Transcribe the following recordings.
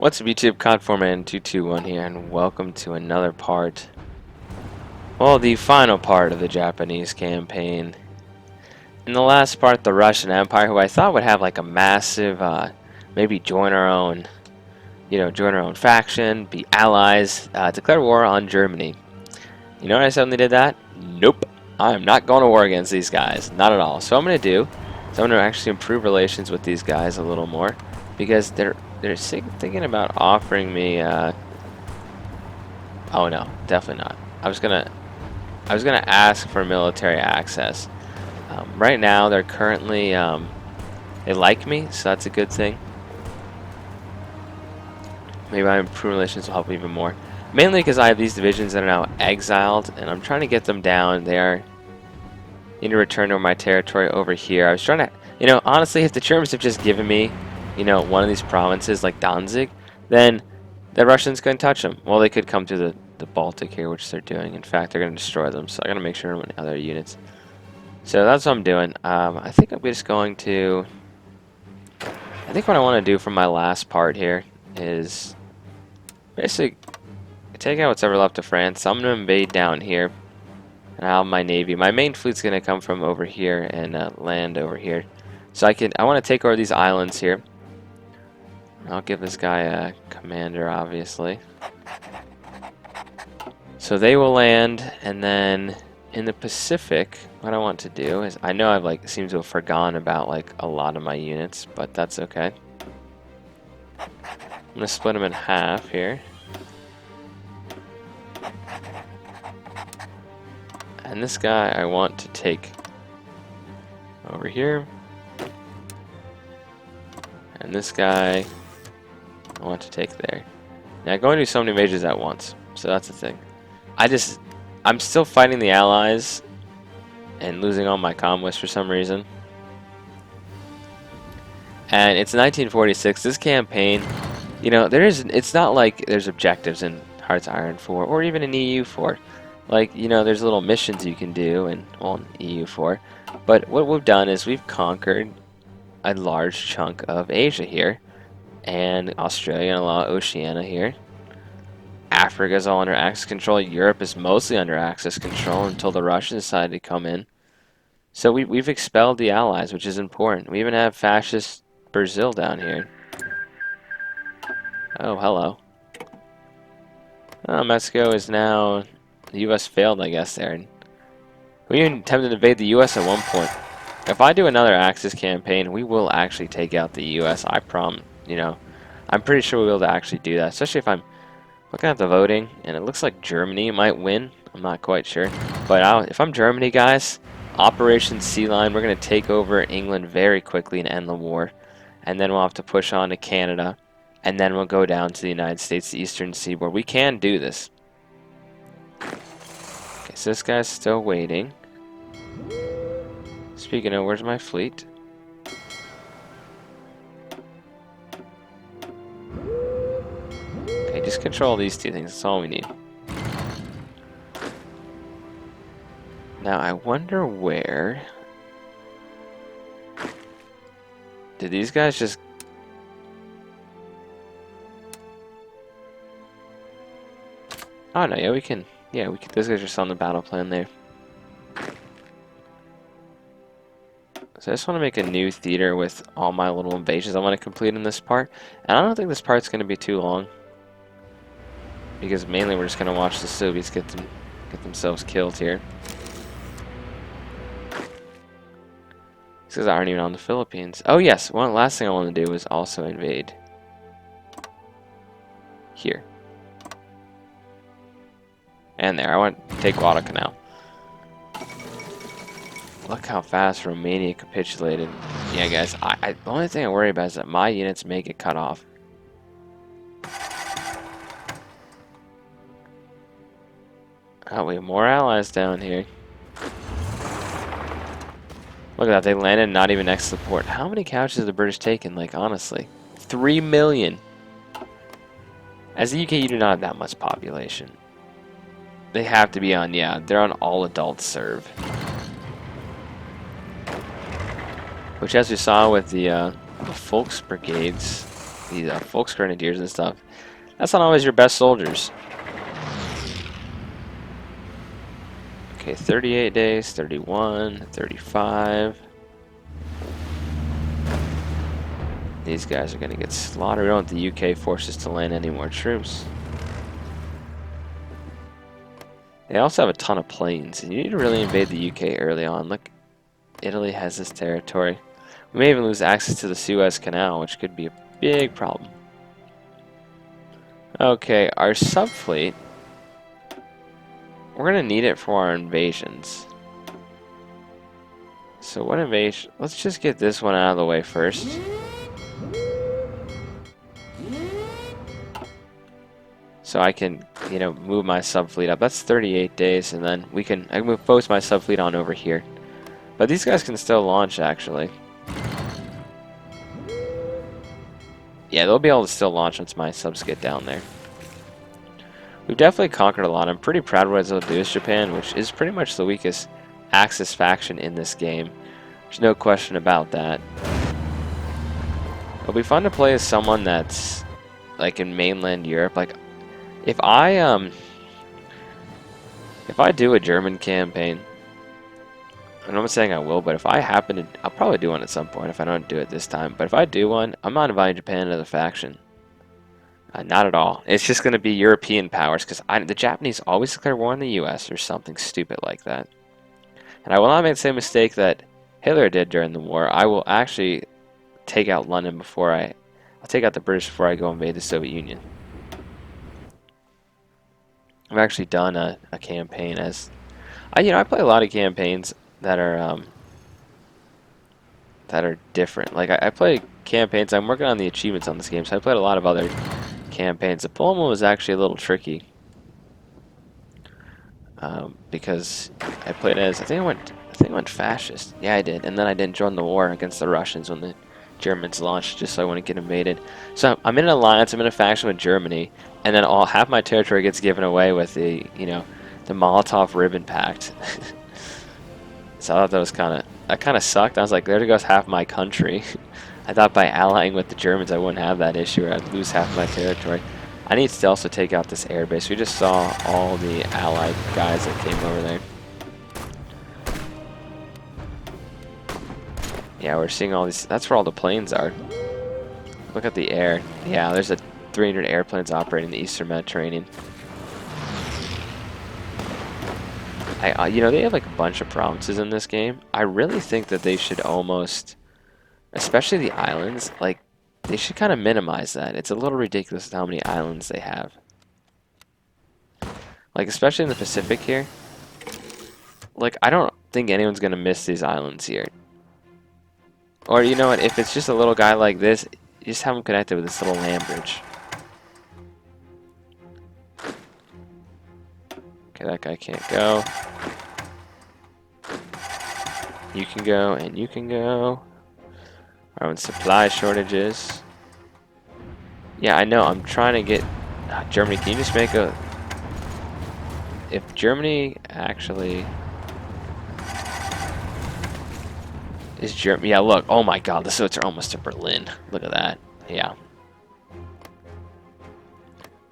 What's up YouTube, Codforman221 here, and welcome to another part, well, the final part of the Japanese campaign. In the last part, the Russian Empire, who I thought would have like a massive, maybe join our own, join our own faction, be allies, declare war on Germany. You know when I suddenly did that? Nope. I am not going to war against these guys, not at all. So what I'm going to do is I'm going to actually improve relations with these guys a little more, because they're thinking about offering me. Oh no, definitely not. I was gonna ask for military access. Right now, they're currently they like me, so that's a good thing. Maybe my improved relations will help even more. Mainly because I have these divisions that are now exiled, and I'm trying to get them down. They are need to return to my territory over here. I was trying to, honestly, if the Germans have just given me, one of these provinces like Danzig, then the Russians couldn't touch them. Well, they could come to the Baltic here, which they're doing. In fact, they're going to destroy them, so I got to make sure I'm in other units. So that's what I'm doing. I think I'm just going to... I think what I want to do for my last part here is basically take out what's ever left of France. So I'm going to invade down here. And I have my navy. My main fleet's going to come from over here and land over here. So I want to take over these islands here. I'll give this guy a commander, obviously. So they will land, and then in the Pacific, what I want to do is, I know I've seem to have forgotten about a lot of my units, but that's okay. I'm going to split them in half here. And this guy I want to take over here. And this guy I want to take there. Now I'm going to do so many invasions at once, so that's the thing. I'm still fighting the Allies and losing all my conquests for some reason. And it's 1946. This campaign, it's not like there's objectives in Hearts Iron 4 or even in EU 4. There's little missions you can do in EU 4. But what we've done is we've conquered a large chunk of Asia here, and Australia and a lot of Oceania here. Africa is all under Axis control. Europe is mostly under Axis control until the Russians decided to come in. So we've expelled the Allies, which is important. We even have fascist Brazil down here. Oh, hello. Oh, Mexico is now... The U.S. failed, I guess, there. We even attempted to invade the U.S. at one point. If I do another Axis campaign, we will actually take out the U.S. I promise. I'm pretty sure we'll be able to actually do that, especially if I'm looking at the voting, and it looks like Germany might win. I'm not quite sure. But if I'm Germany, guys, Operation Sea Lion, we're going to take over England very quickly and end the war. And then we'll have to push on to Canada. And then we'll go down to the United States, the Eastern Seaboard. We can do this. Okay, so this guy's still waiting. Speaking of, where's my fleet? Okay, just control these two things. That's all we need. Now, I wonder where... Did these guys just... Oh, no, yeah, we can... Yeah, those guys are just on the battle plan there. So I just want to make a new theater with all my little invasions I want to complete in this part. And I don't think this part's going to be too long, because mainly we're just going to watch the Soviets get themselves killed here. These guys aren't even on the Philippines. Oh yes, one last thing I want to do is also invade here. And there, I want to take Guadalcanal. Look how fast Romania capitulated. Yeah, guys, the only thing I worry about is that my units may get cut off. Oh, we have more allies down here. Look at that, they landed not even next to the port. How many couches have the British taken, honestly? 3 million! As the UK, you do not have that much population. They have to be on, yeah, they're on all adults serve. Which, as we saw with the Volksbrigades, these Volksgrenadiers and stuff, that's not always your best soldiers. Okay, 38 days, 31, 35. These guys are going to get slaughtered. We don't want the UK forces to land any more troops. They also have a ton of planes, and you need to really invade the UK early on. Look, Italy has this territory. We may even lose access to the Suez Canal, which could be a big problem. Okay, our subfleet, we're going to need it for our invasions. So what invasion? Let's just get this one out of the way first. So I can, you know, move my subfleet up. That's 38 days, and then I can move post my subfleet on over here. But these guys can still launch, actually. Yeah, they'll be able to still launch once my subs get down there. We've definitely conquered a lot. I'm pretty proud of what I was able to do with Japan, which is pretty much the weakest Axis faction in this game. There's no question about that. It'll be fun to play as someone that's like in mainland Europe. Like, if I do a German campaign, and I'm not saying I will, but if I happen to, I'll probably do one at some point if I don't do it this time. But if I do one, I'm not inviting Japan into the faction. Not at all. It's just going to be European powers, because the Japanese always declare war on the U.S. or something stupid like that. And I will not make the same mistake that Hitler did during the war. I will actually take out London before I'll take out the British before I go invade the Soviet Union. I've actually done a campaign as, I play a lot of campaigns that are different. Like I play campaigns. I'm working on the achievements on this game, so I played a lot of other campaigns. The Poland one was actually a little tricky because I played as I think I went fascist. Yeah, I did, and then I didn't join the war against the Russians when the Germans launched, just so I wouldn't get invaded. So I'm in an alliance. I'm in a faction with Germany, and then half my territory gets given away with the the Molotov-Ribbentrop Pact. So I thought that kind of sucked. I was like, there goes half my country. I thought by allying with the Germans, I wouldn't have that issue, or I'd lose half my territory. I need to also take out this airbase. We just saw all the allied guys that came over there. Yeah, we're seeing all these. That's where all the planes are. Look at the air. Yeah, there's 300 airplanes operating in the Eastern Mediterranean. They have like a bunch of provinces in this game. I really think that they should almost, especially the islands, like they should kind of minimize that. It's a little ridiculous how many islands they have. Like especially in the Pacific here. Like I don't think anyone's gonna miss these islands here. Or you know what? If it's just a little guy like this, you just have him connected with this little land bridge. Okay, that guy can't go. You can go, and you can go. We're having supply shortages. Yeah, I know. I'm trying to get Germany. Can you just make a? If Germany actually is Germany, yeah. Look, oh my God, the Soviets are almost to Berlin. Look at that. Yeah.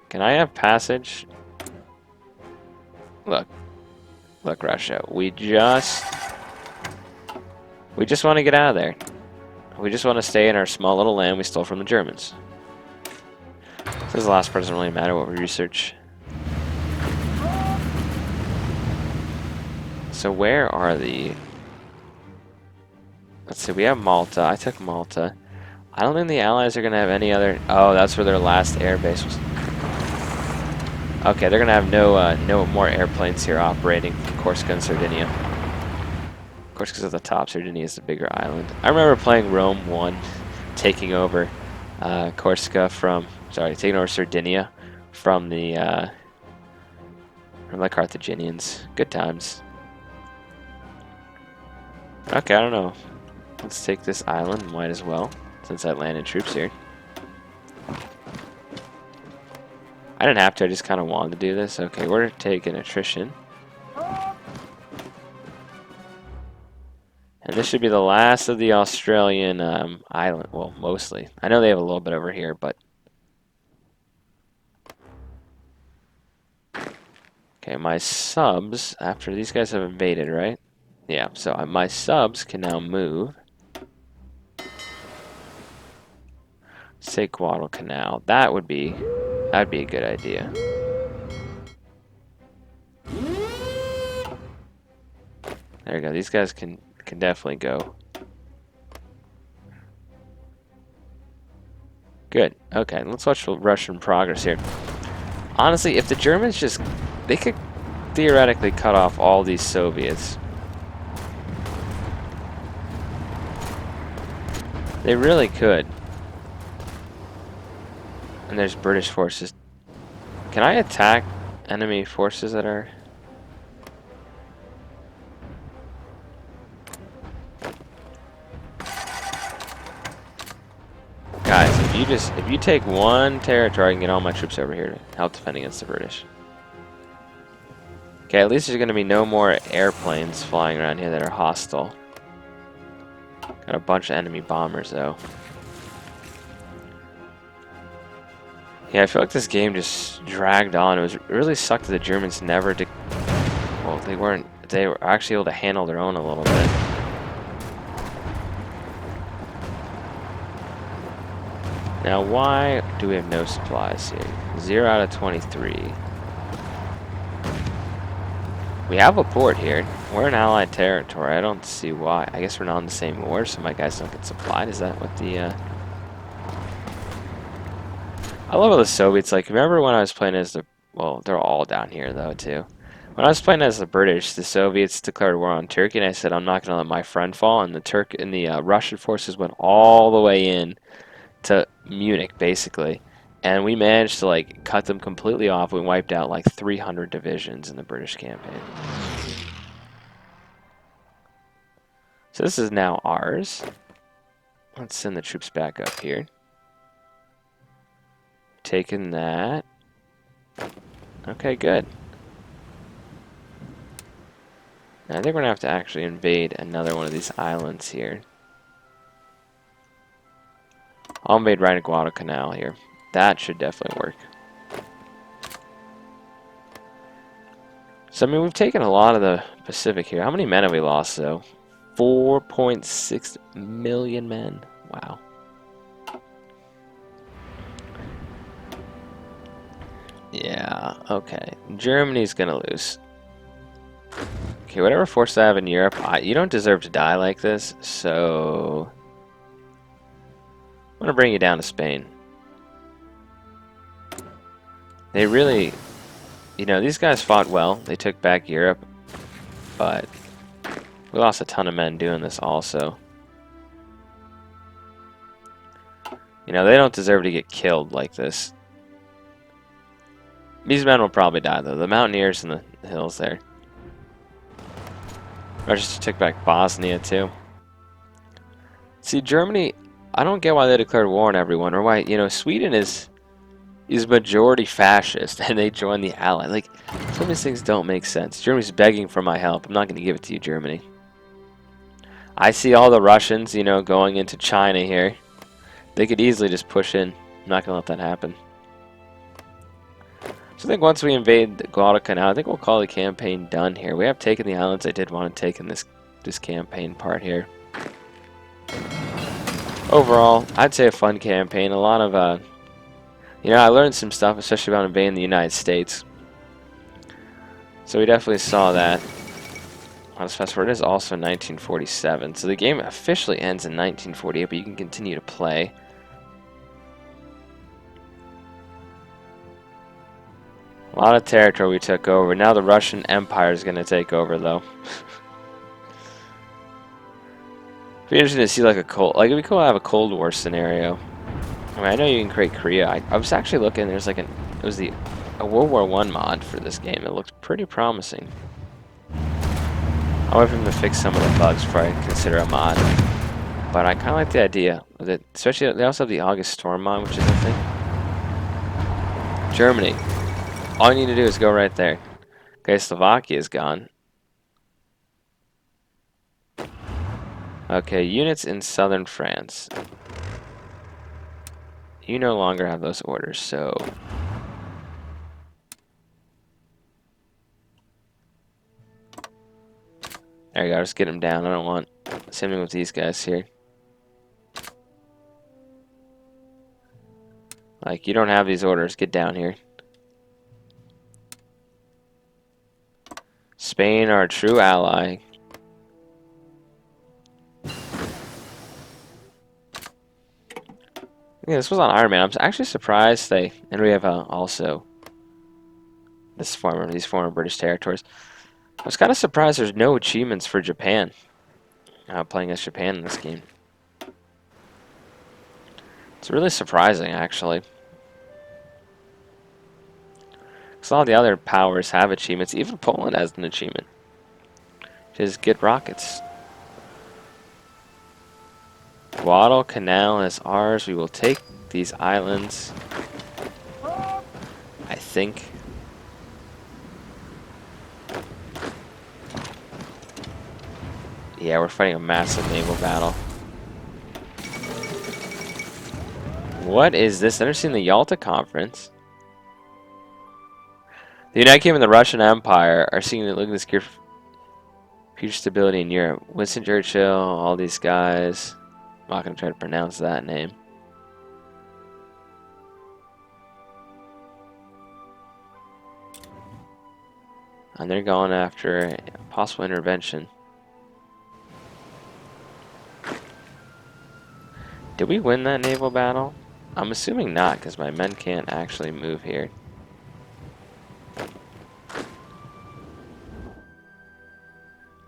Can I have passage? Look, Russia. We just want to get out of there. We just want to stay in our small little land we stole from the Germans. This is the last part. Doesn't really matter what we research. So where are the? Let's see. We have Malta. I took Malta. I don't think the Allies are gonna have any other. Oh, that's where their last air base was. Okay, they're gonna have no more airplanes here operating from Corsica and Sardinia. Of course, because at the top, Sardinia is the bigger island. I remember playing Rome 1, taking over Corsica taking over Sardinia from the Carthaginians. Good times. Okay, I don't know. Let's take this island. Might as well, since I landed troops here. I didn't have to, I just kind of wanted to do this. Okay, we're taking attrition. And This should be the last of the Australian island. Well, mostly. I know they have a little bit over here, but... Okay, my subs, after these guys have invaded, right? Yeah, so my subs can now move. Let's take Guadalcanal. That'd be a good idea. There you go. These guys can definitely go. Good. Okay, let's watch the Russian progress here. Honestly, if the Germans just... They could theoretically cut off all these Soviets. They really could. And there's British forces. Can I attack enemy forces that are... Guys, if you take one territory, I can get all my troops over here to help defend against the British. Okay, at least there's going to be no more airplanes flying around here that are hostile. Got a bunch of enemy bombers, though. Yeah, I feel like this game just dragged on. It really sucked that the Germans never did... Well, they were actually able to handle their own a little bit. Now, why do we have no supplies here? 0 out of 23. We have a port here. We're in Allied territory. I don't see why. I guess we're not in the same war, so my guys don't get supplied. Is that what the... I love how the Soviets, like, remember when I was playing as the... Well, they're all down here, though, too. When I was playing as the British, the Soviets declared war on Turkey, and I said, I'm not going to let my friend fall, and the Russian forces went all the way in to Munich, basically. And we managed to, like, cut them completely off. We wiped out, like, 300 divisions in the British campaign. So this is now ours. Let's send the troops back up here. Taking that. Okay, good. Now I think we're gonna have to actually invade another one of these islands here. I'll invade right at Guadalcanal here. That should definitely work. So I mean, we've taken a lot of the Pacific here. How many men have we lost though? 4.6 million men. Wow. Yeah, okay. Germany's gonna lose. Okay, whatever force I have in Europe, you don't deserve to die like this, so... I'm gonna bring you down to Spain. They really... You know, these guys fought well. They took back Europe, but... We lost a ton of men doing this also. You know, they don't deserve to get killed like this. These men will probably die, though. The mountaineers in the hills there. Russians took back Bosnia, too. See, Germany, I don't get why they declared war on everyone, or why, you know, Sweden is majority fascist, and they joined the Allies. Like, some of these things don't make sense. Germany's begging for my help. I'm not going to give it to you, Germany. I see all the Russians, you know, going into China here. They could easily just push in. I'm not going to let that happen. So I think once we invade Guadalcanal, I think we'll call the campaign done here. We have taken the islands I did want to take in this campaign part here. Overall, I'd say a fun campaign. A lot of, you know, I learned some stuff, especially about invading the United States. So we definitely saw that. Let's fast forward. It is also 1947. So the game officially ends in 1948, but you can continue to play. A lot of territory we took over. Now the Russian Empire is going to take over, though. It'd be interesting to see like a cold, like it'd be cool to have a Cold War scenario. I mean, I know you can create Korea. I was actually looking. There's like it was a World War I mod for this game. It looked pretty promising. I'll wait for them to fix some of the bugs before I consider a mod. But I kind of like the idea of it. Especially, they also have the August Storm mod, which is a thing. Germany. All you need to do is go right there. Okay, Slovakia is gone. Okay, units in southern France. You no longer have those orders, so... There you go, just get them down. I don't want... Same thing with these guys here. Like, you don't have these orders. Get down here. Spain, our true ally. Yeah, this was on Iron Man. I'm actually surprised they... And we have also... these former British territories. I was kind of surprised there's no achievements for Japan. Playing as Japan in this game. It's really surprising, actually. Because all the other powers have achievements. Even Poland has an achievement. Which is get rockets. Guadalcanal is ours. We will take these islands. I think. Yeah, we're fighting a massive naval battle. What is this? I've never seen the Yalta Conference. The United Kingdom and the Russian Empire are seeking to look at this gear for future stability in Europe. Winston Churchill, all these guys. I'm not going to try to pronounce that name. And they're going after possible intervention. Did we win that naval battle? I'm assuming not, because my men can't actually move here.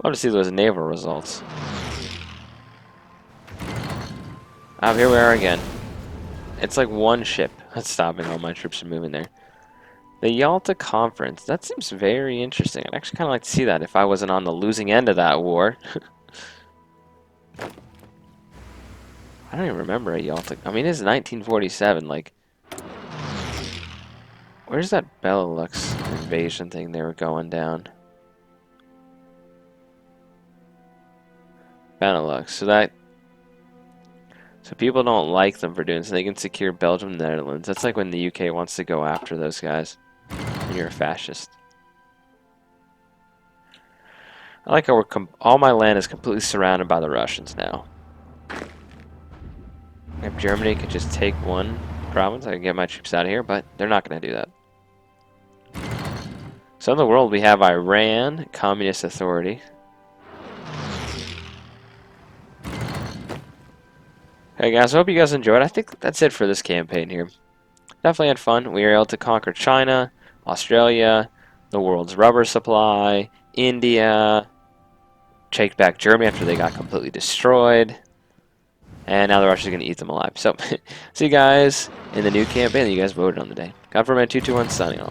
Love to see those naval results. Oh, here we are again. It's like one ship that's stopping all my troops from moving there. The Yalta Conference. That seems very interesting. I'd actually kind of like to see that if I wasn't on the losing end of that war. I don't even remember a Yalta. I mean, it's 1947. Like, where's that Benelux invasion thing they were going down? Benelux. So people don't like them for doing so. They can secure Belgium and the Netherlands. That's like when the UK wants to go after those guys. And you're a fascist. I like how all my land is completely surrounded by the Russians now. If Germany could just take one province, I could get my troops out of here, but they're not going to do that. So in the world, we have Iran, Communist Authority. Hey guys, I hope you guys enjoyed. I think that's it for this campaign here. Definitely had fun. We were able to conquer China, Australia, the world's rubber supply, India, take back Germany after they got completely destroyed. And now the Russians are going to eat them alive. So, see you guys in the new campaign that you guys voted on today. Godforman221 signing off.